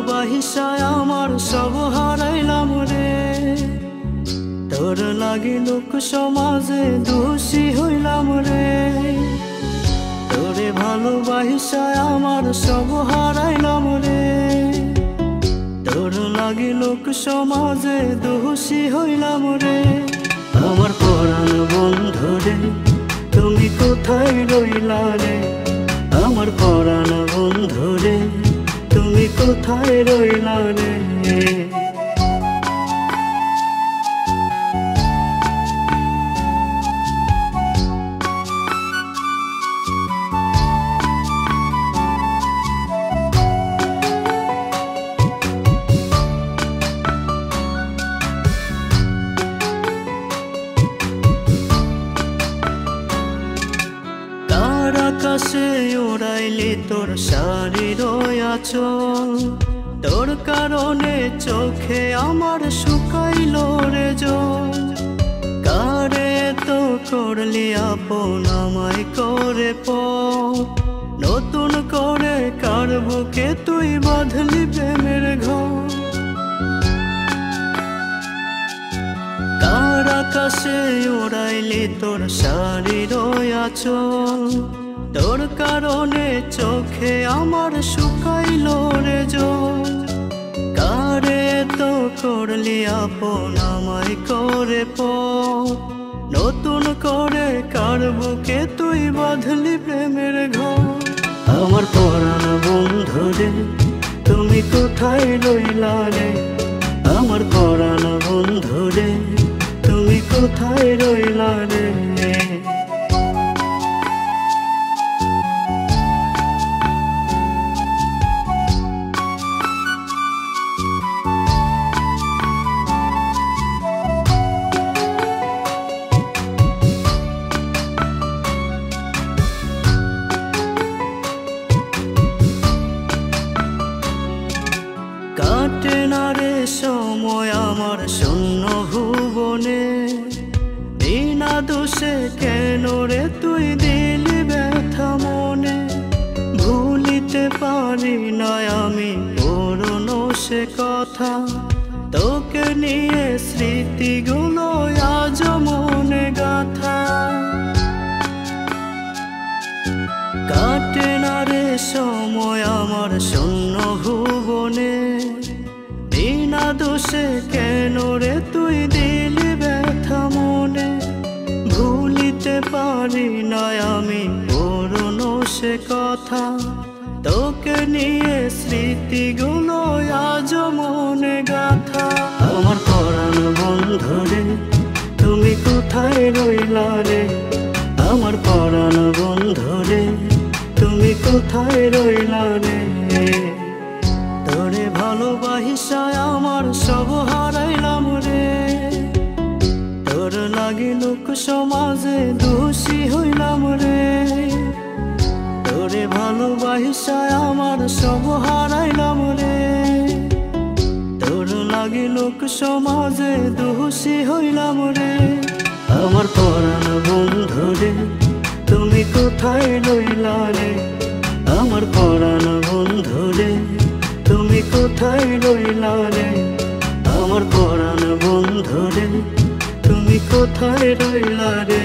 ভালোবাসায় আমার সব হারাইলাম রে। তোর লাগি লোক সমাজে দোষী হইলাম রে। তোরে ভালোবাসায় আমার সব হারাইলাম রে। তোর লাগি লোক সমাজে দোষী হইলাম রে। আমার পরাণ বন্ধু রে, তুমি কোথায় রইলা রে? আমার পরাণ বন্ধু রে, তুমি কোথায় রইলা রে? আকাশে ওড়াইলি তোর শাড়ির আঁচল, তোর কারণে চোখে আমার শুকাইল রে জল। কারে তো করলি আপন আমায় করে পর, নতুন করে কার বুকে তুই বাঁধলি প্রেমের ঘর। কার আকাশে ওড়াইলি তোর শাড়ির আঁচল, তোর কারণে চোখে আমার শুকাইল রে জল। কারে তো করলি আপন আমায় করে পর, নতুন করে কার বুকে তুই বাঁধলি প্রেমের ঘর। আমার পরাণ বন্ধু রে, তুমি কোথায় রইলা রে? আমার পরাণ বন্ধু রে, তুমি কোথায় রইলা রে? কাটে না রে সময় আমার শূন্য ভুবনে, বিনা দোষে কেন রে তুই দিলি ব্যথা মনে। ভুলিতে পারি না আমি পুরনো সে কথা, তোকে নিয়ে স্মৃতিগুলো আজ মনে গাথা। কাটে না রে সময় আমার শূন্য ভুবনে, বিনা দোষে কেন রে তুই দিলি ব্যথা মনে। ভুলিতে পারি না আমি পুরনো সে কথা, তোকে নিয়ে স্মৃতিগুলো আজ মনে গাথা। আমার পরাণ বন্ধু রে, তুমি কোথায় রইলা রে? আমার পরাণ বন্ধু রে, তুমি কোথায় রইলা রে? তোরে ভালোবাসায় আমার সব হারাইলাম রে। তোর লাগি লোক সমাজে দোষী হইলাম রে। তোরে ভালোবাসায় আমার সব হারাইলাম রে। তোর লাগি লোক সমাজে দোষী হইলাম রে। আমার পরাণ বন্ধু রে, তুমি কোথায় রইলা রে? আমার পরাণ বন্ধু রে, তুমি কোথায় রইলা রে? আমার পরাণ বন্ধু রে, তুমি কোথায় রইলা রে?